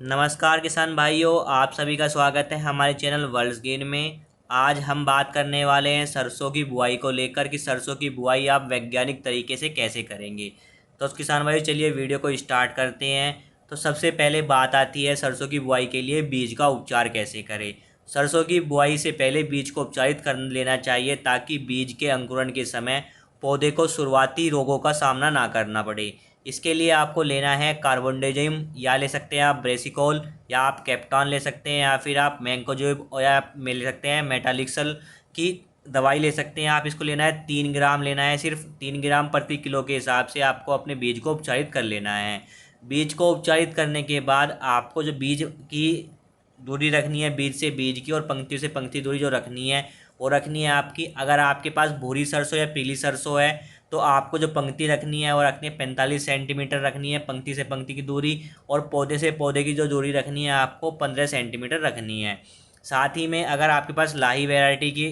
नमस्कार किसान भाइयों, आप सभी का स्वागत है हमारे चैनल वर्ल्ड्स गेन में। आज हम बात करने वाले हैं सरसों की बुआई को लेकर कि सरसों की बुआई आप वैज्ञानिक तरीके से कैसे करेंगे। तो किसान भाइयों, चलिए वीडियो को स्टार्ट करते हैं। तो सबसे पहले बात आती है सरसों की बुआई के लिए बीज का उपचार कैसे करें। सरसों की बुआई से पहले बीज को उपचारित कर लेना चाहिए ताकि बीज के अंकुरण के समय पौधे को शुरुआती रोगों का सामना ना करना पड़े। इसके लिए आपको लेना है कार्बोंडेजिम, या ले सकते हैं आप ब्रेसिकोल, या आप कैप्टॉन ले सकते हैं, या फिर आप मैंकोजेब, और या आप ले सकते हैं मेटालिक्सल की दवाई ले सकते हैं। आप इसको लेना है 3 ग्राम लेना है, सिर्फ 3 ग्राम प्रति किलो के हिसाब से आपको अपने बीज को उपचारित कर लेना है। बीज को उपचारित करने के बाद आपको जो बीज की दूरी रखनी है, बीज से बीज की और पंक्ति से पंक्ति दूरी जो रखनी है वो रखनी है आपकी। अगर आपके पास भूरी सरसों या पीली सरसों है तो आपको जो पंक्ति रखनी है वो रखनी है 45 सेंटीमीटर रखनी है पंक्ति से पंक्ति की दूरी, और पौधे से पौधे की जो दूरी रखनी है आपको 15 सेंटीमीटर रखनी है। साथ ही में अगर आपके पास लाही वैरायटी की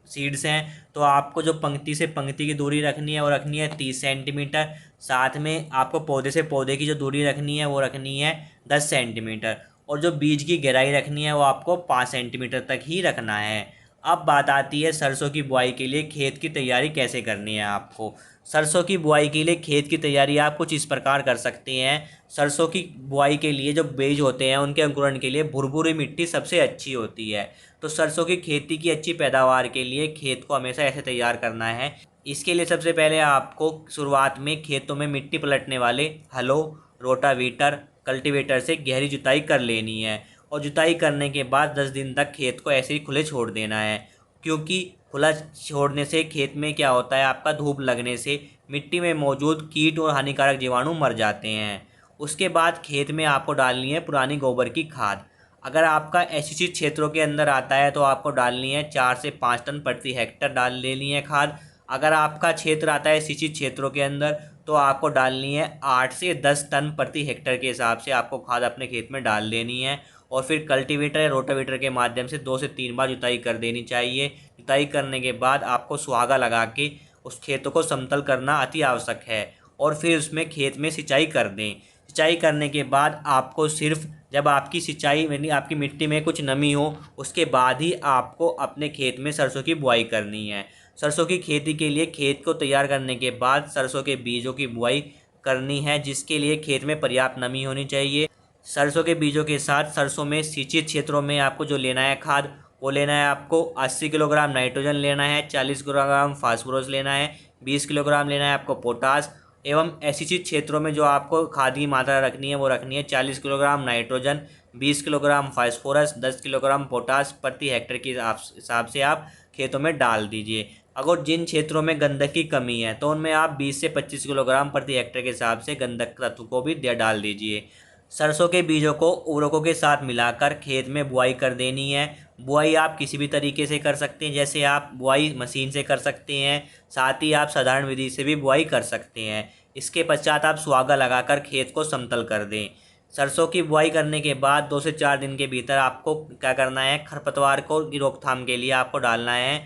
सीड्स हैं तो आपको जो पंक्ति से पंक्ति की दूरी रखनी है वो रखनी है 30 सेंटीमीटर। साथ में आपको पौधे से पौधे की जो दूरी रखनी है वो रखनी है 10 सेंटीमीटर, और जो बीज की गहराई रखनी है वो आपको 5 सेंटीमीटर तक ही रखना है। अब बात आती है सरसों की बुआई के लिए खेत की तैयारी कैसे करनी है आपको। सरसों की बुआई के लिए खेत की तैयारी आप कुछ इस प्रकार कर सकते हैं। सरसों की बुआई के लिए जो बीज होते हैं उनके अंकुरण के लिए भुरभुरी मिट्टी सबसे अच्छी होती है। तो सरसों की खेती की अच्छी पैदावार के लिए खेत को हमेशा ऐसे तैयार करना है। इसके लिए सबसे पहले आपको शुरुआत में खेतों में मिट्टी पलटने वाले हलों, रोटावीटर, कल्टीवेटर से गहरी जुताई कर लेनी है, और जुताई करने के बाद 10 दिन तक खेत को ऐसे ही खुले छोड़ देना है। क्योंकि खुला छोड़ने से खेत में क्या होता है, आपका धूप लगने से मिट्टी में मौजूद कीट और हानिकारक जीवाणु मर जाते हैं। उसके बाद खेत में आपको डालनी है पुरानी गोबर की खाद। अगर आपका एसिंचित क्षेत्रों के अंदर आता है तो आपको डालनी है 4 से 5 टन प्रति हेक्टर डाल लेनी है खाद। अगर आपका क्षेत्र आता है सिंचित क्षेत्रों के अंदर तो आपको डालनी है 8 से 10 टन प्रति हेक्टर के हिसाब से आपको खाद अपने खेत में डाल देनी है। और फिर कल्टीवेटर या रोटावेटर के माध्यम से 2 से 3 बार जुताई कर देनी चाहिए। जुताई करने के बाद आपको सुहागा लगा के उस खेतों को समतल करना अति आवश्यक है, और फिर उसमें खेत में सिंचाई कर दें। सिंचाई करने के बाद आपको सिर्फ जब आपकी सिंचाई यानी आपकी मिट्टी में कुछ नमी हो उसके बाद ही आपको अपने खेत में सरसों की बुआई करनी है। सरसों की खेती के लिए खेत को तैयार करने के बाद सरसों के बीजों की बुआई करनी है, जिसके लिए खेत में पर्याप्त नमी होनी चाहिए। सरसों के बीजों के साथ सरसों में सिंचित क्षेत्रों में आपको जो लेना है खाद, वो लेना है आपको 80 किलोग्राम नाइट्रोजन लेना है, 40 किलोग्राम फास्फोरस लेना है, 20 किलोग्राम लेना है आपको पोटास। एवं असिंचित क्षेत्रों में जो आपको खाद की मात्रा रखनी है वो रखनी है 40 kilogram nitrogen, 20 kilogram phosphorus, 10 kilogram potash प्रति हेक्टेयर के हिसाब से आप खेतों में डाल दीजिए। अगर जिन क्षेत्रों में गंधक की कमी है तो उनमें आप 20 से 25 किलोग्राम प्रति हेक्टेयर के हिसाब से गंधक तत्व को भी डाल दीजिए। सरसों के बीजों को उर्वरकों के साथ मिलाकर खेत में बुआई कर देनी है। बुआई आप किसी भी तरीके से कर सकते हैं, जैसे आप बुआई मशीन से कर सकते हैं, साथ ही आप साधारण विधि से भी बुआई कर सकते हैं। इसके पश्चात आप सुहागा लगाकर खेत को समतल कर दें। सरसों की बुआई करने के बाद 2 से 4 दिन के भीतर आपको क्या करना है, खरपतवार को की रोकथाम के लिए आपको डालना है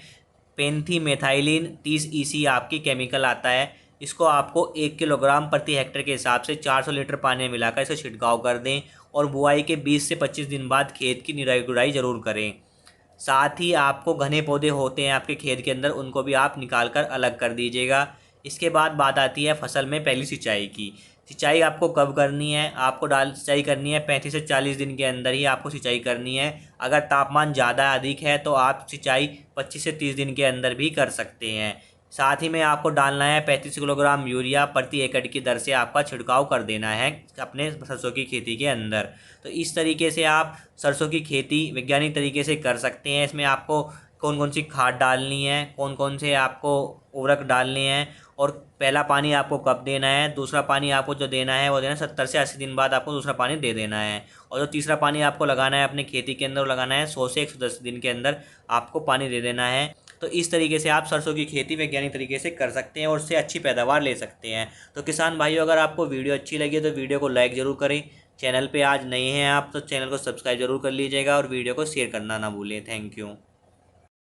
पेंथीमेथाइलिन 30 EC आपकी केमिकल आता है। इसको आपको 1 किलोग्राम प्रति हेक्टेयर के हिसाब से 400 लीटर पानी में मिलाकर इसे छिड़काव कर दें, और बुआई के 20 से 25 दिन बाद खेत की निराई गुड़ाई जरूर करें। साथ ही आपको घने पौधे होते हैं आपके खेत के अंदर, उनको भी आप निकाल कर अलग कर दीजिएगा। इसके बाद बात आती है फसल में पहली सिंचाई की। सिंचाई आपको कब करनी है, आपको सिंचाई करनी है 35 से 40 दिन के अंदर ही आपको सिंचाई करनी है। अगर तापमान ज़्यादा अधिक है तो आप सिंचाई 25 से 30 दिन के अंदर भी कर सकते हैं। साथ ही में आपको डालना है 35 किलोग्राम यूरिया प्रति एकड़ की दर से आपका छिड़काव कर देना है अपने सरसों की खेती के अंदर। तो इस तरीके से आप सरसों की खेती वैज्ञानिक तरीके से कर सकते हैं। इसमें आपको कौन कौन सी खाद डालनी है, कौन कौन से आपको उर्वरक डालने हैं, और पहला पानी आपको कब देना है, दूसरा पानी आपको जो देना है वो देना 70 से 80 दिन बाद आपको दूसरा पानी दे देना है, और जो तीसरा पानी आपको लगाना है अपने खेती के अंदर लगाना है 100 से 110 दिन के अंदर आपको पानी दे देना है। तो इस तरीके से आप सरसों की खेती वैज्ञानिक तरीके से कर सकते हैं और उससे अच्छी पैदावार ले सकते हैं। तो किसान भाइयों, अगर आपको वीडियो अच्छी लगी तो वीडियो को लाइक ज़रूर करें। चैनल पे आज नए हैं आप तो चैनल को सब्सक्राइब जरूर कर लीजिएगा, और वीडियो को शेयर करना ना भूलें। Thank you.